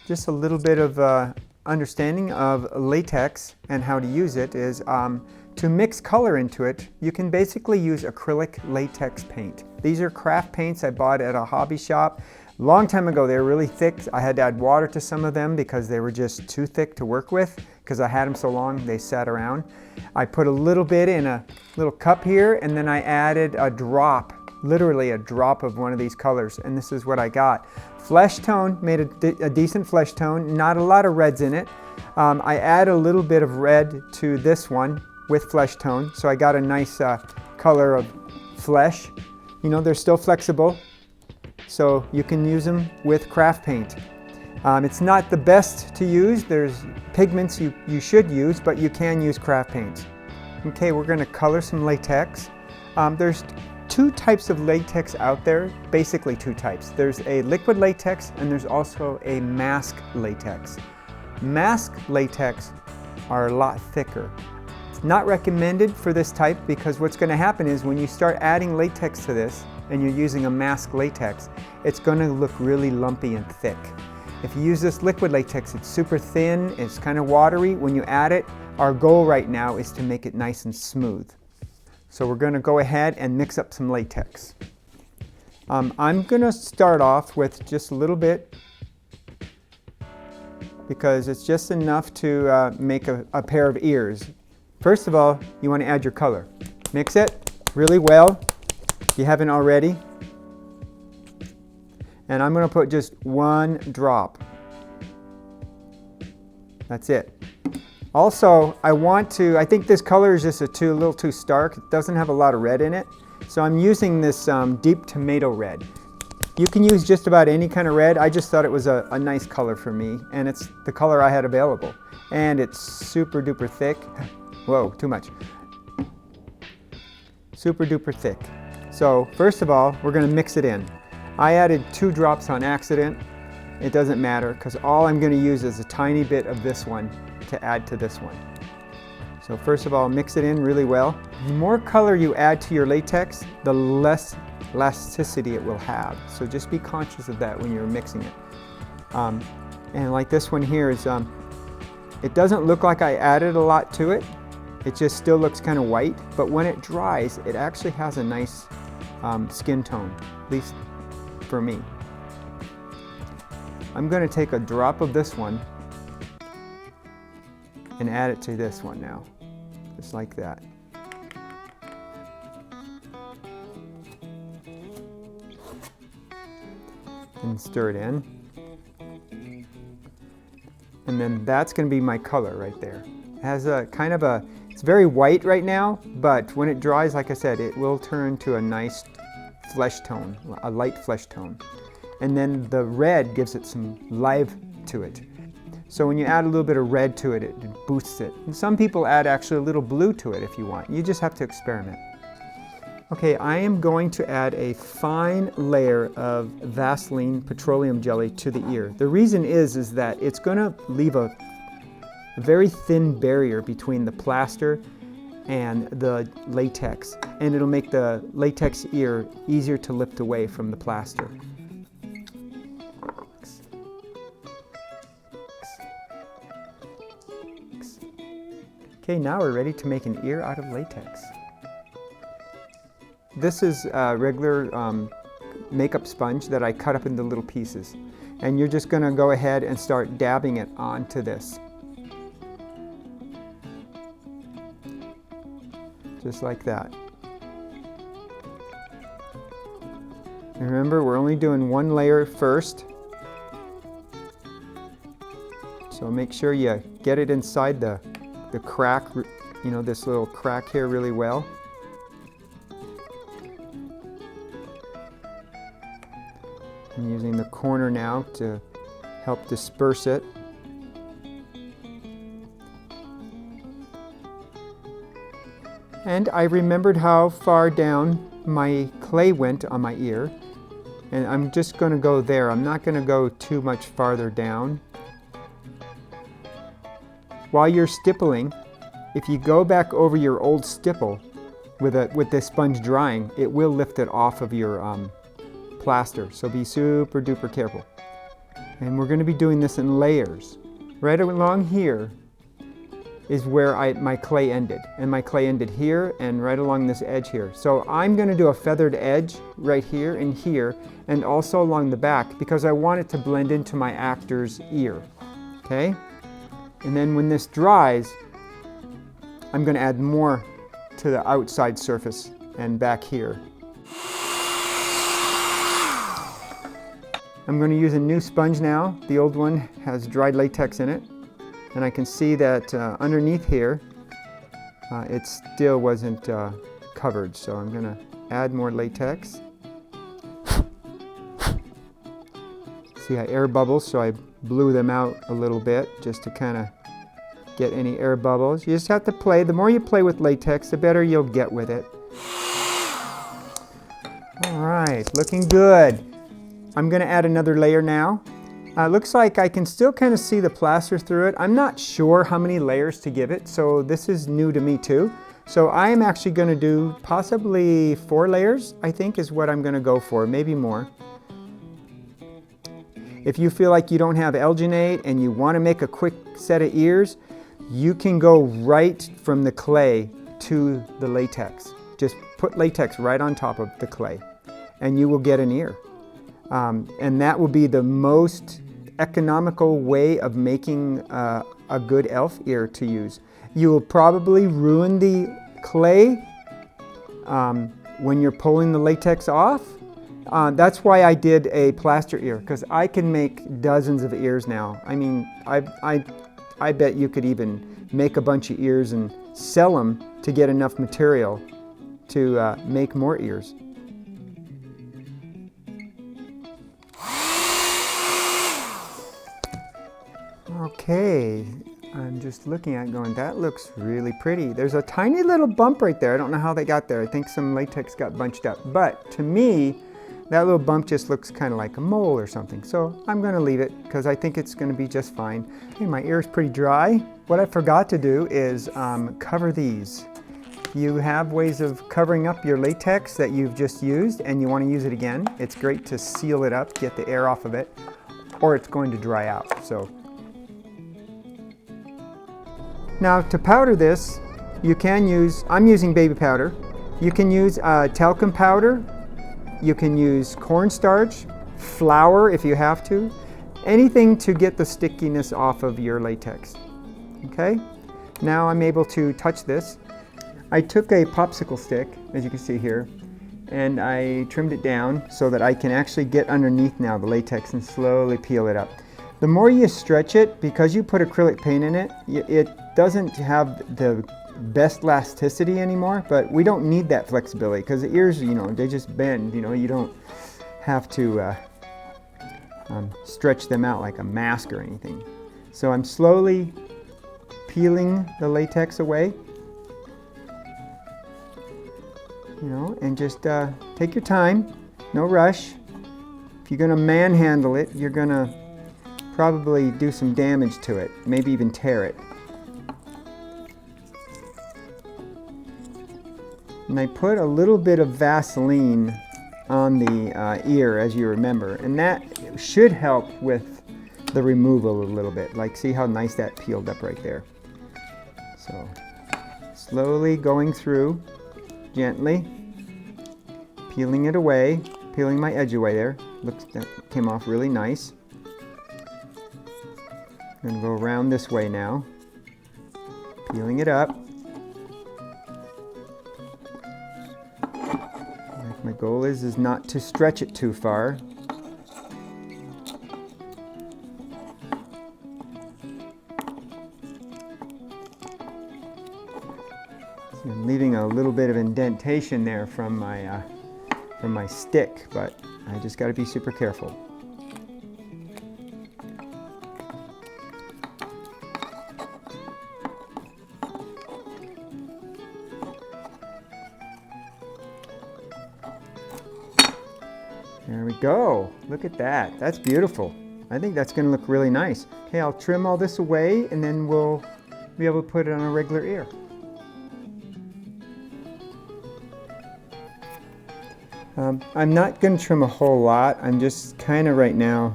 just a little bit of understanding of latex and how to use it is to mix color into it, you can basically use acrylic latex paint. These are craft paints I bought at a hobby shop. Long time ago. They were really thick. I had to add water to some of them because they were just too thick to work with because I had them so long they sat around. I put a little bit in a little cup here, and then I added a drop, literally a drop of one of these colors, and this is what I got. Flesh tone, made a decent flesh tone, not a lot of reds in it. I add a little bit of red to this one with flesh tone, so I got a nice color of flesh. You know, they're still flexible, so you can use them with craft paint. It's not the best to use. There's pigments you should use, but you can use craft paints. Okay, we're going to color some latex. There's two types of latex out there, basically two types. There's a liquid latex and there's also a mask latex. Mask latex are a lot thicker. It's not recommended for this type because what's going to happen is when you start adding latex to this and you're using a mask latex, it's going to look really lumpy and thick. If you use this liquid latex, it's super thin, it's kind of watery. When you add it, our goal right now is to make it nice and smooth. So we're going to go ahead and mix up some latex. I'm going to start off with just a little bit because it's just enough to make a pair of ears. First of all, you want to add your color. Mix it really well if you haven't already. And I'm going to put just one drop. That's it. Also, I think this color is just a little too stark. It doesn't have a lot of red in it. So I'm using this deep tomato red. You can use just about any kind of red. I just thought it was a nice color for me, and it's the color I had available. And it's super duper thick. Whoa, too much. Super duper thick. So first of all, we're going to mix it in. I added 2 drops on accident. It doesn't matter because all I'm going to use is a tiny bit of this one to add to this one. So first of all, mix it in really well. The more color you add to your latex, the less elasticity it will have. So just be conscious of that when you're mixing it. And like this one here is, it doesn't look like I added a lot to it. It just still looks kind of white, but when it dries, it actually has a nice skin tone, at least for me. I'm going to take a drop of this one and add it to this one now, just like that. And stir it in. And then that's going to be my color right there. It has a kind of it's very white right now, but when it dries, like I said, it will turn to a nice flesh tone, a light flesh tone. And then the red gives it some life to it. So when you add a little bit of red to it, it boosts it. And some people add actually a little blue to it if you want. You just have to experiment. Okay, I am going to add a fine layer of Vaseline petroleum jelly to the ear. The reason is that it's going to leave a very thin barrier between the plaster and the latex, and it'll make the latex ear easier to lift away from the plaster. Okay, now we're ready to make an ear out of latex. This is a regular makeup sponge that I cut up into little pieces, and you're just going to go ahead and start dabbing it onto this. Just like that. And remember, we're only doing one layer first. So make sure you get it inside the crack, you know, this little crack here really well. I'm using the corner now to help disperse it. And I remembered how far down my clay went on my ear, and I'm just going to go there. I'm not going to go too much farther down. While you're stippling, if you go back over your old stipple with the sponge drying, it will lift it off of your plaster, so be super duper careful. And we're going to be doing this in layers. Right along here is where my clay ended. And my clay ended here and right along this edge here. So I'm going to do a feathered edge right here and also along the back because I want it to blend into my actor's ear. Okay? And then when this dries, I'm going to add more to the outside surface and back here. I'm going to use a new sponge now. The old one has dried latex in it. And I can see that underneath here, it still wasn't covered. So I'm going to add more latex. See, I air bubbles, so I blew them out a little bit just to kind of get any air bubbles. You just have to play. The more you play with latex, the better you'll get with it. All right, looking good. I'm going to add another layer now. Looks like I can still kind of see the plaster through it. I'm not sure how many layers to give it, so this is new to me too. So I am actually going to do possibly 4 layers, I think is what I'm going to go for, maybe more. If you feel like you don't have alginate and you want to make a quick set of ears, you can go right from the clay to the latex. Just put latex right on top of the clay and you will get an ear. And that will be the most economical way of making a good elf ear to use. You will probably ruin the clay when you're pulling the latex off. That's why I did a plaster ear, because I can make dozens of ears now. I mean, I bet you could even make a bunch of ears and sell them to get enough material to make more ears. Okay, I'm just looking at it going, that looks really pretty. There's a tiny little bump right there. I don't know how they got there. I think some latex got bunched up. But to me, that little bump just looks kind of like a mole or something. So I'm going to leave it because I think it's going to be just fine. Okay, my ear is pretty dry. What I forgot to do is cover these. You have ways of covering up your latex that you've just used and you want to use it again. It's great to seal it up, get the air off of it, or it's going to dry out. So now to powder this, you can use, I'm using baby powder. You can use talcum powder. You can use cornstarch, flour if you have to. Anything to get the stickiness off of your latex. Okay? Now I'm able to touch this. I took a popsicle stick, as you can see here, and I trimmed it down so that I can actually get underneath now the latex and slowly peel it up. The more you stretch it, because you put acrylic paint in it, it doesn't have the best elasticity anymore, but we don't need that flexibility because the ears, you know, they just bend, you know, you don't have to stretch them out like a mask or anything. So I'm slowly peeling the latex away, you know, and just take your time, no rush. If you're going to manhandle it, you're going to probably do some damage to it, maybe even tear it. And I put a little bit of Vaseline on the ear, as you remember, and that should help with the removal a little bit. Like, see how nice that peeled up right there. So, slowly going through, gently, peeling it away, peeling my edge away there. Looks, that came off really nice. I'm going to go around this way now, peeling it up. My goal is not to stretch it too far. So I'm leaving a little bit of indentation there from my stick, but I just got to be super careful. There we go. Look at that. That's beautiful. I think that's going to look really nice. Okay, I'll trim all this away and then we'll be able to put it on a regular ear. I'm not going to trim a whole lot. I'm just kind of right now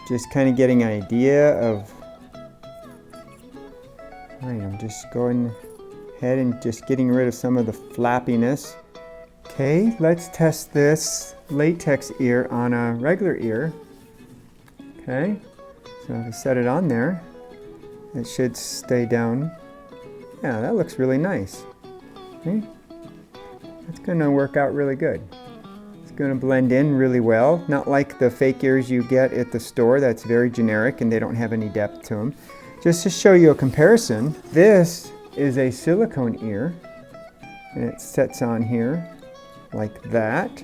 just kind of getting an idea of, right, I'm just going ahead and just getting rid of some of the flappiness. Okay, let's test this latex ear on a regular ear. Okay, so if I set it on there, it should stay down. Yeah, that looks really nice. Okay, that's going to work out really good. It's going to blend in really well, not like the fake ears you get at the store that's very generic and they don't have any depth to them. Just to show you a comparison, this is a silicone ear, and it sets on here like that,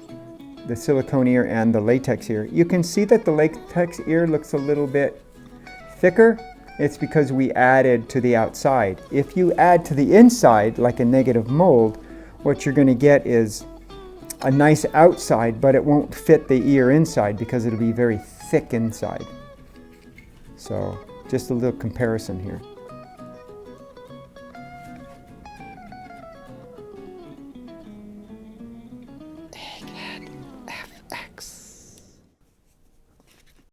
the silicone ear and the latex ear. You can see that the latex ear looks a little bit thicker. It's because we added to the outside. If you add to the inside, like a negative mold, what you're going to get is a nice outside, but it won't fit the ear inside because it'll be very thick inside. So just a little comparison here.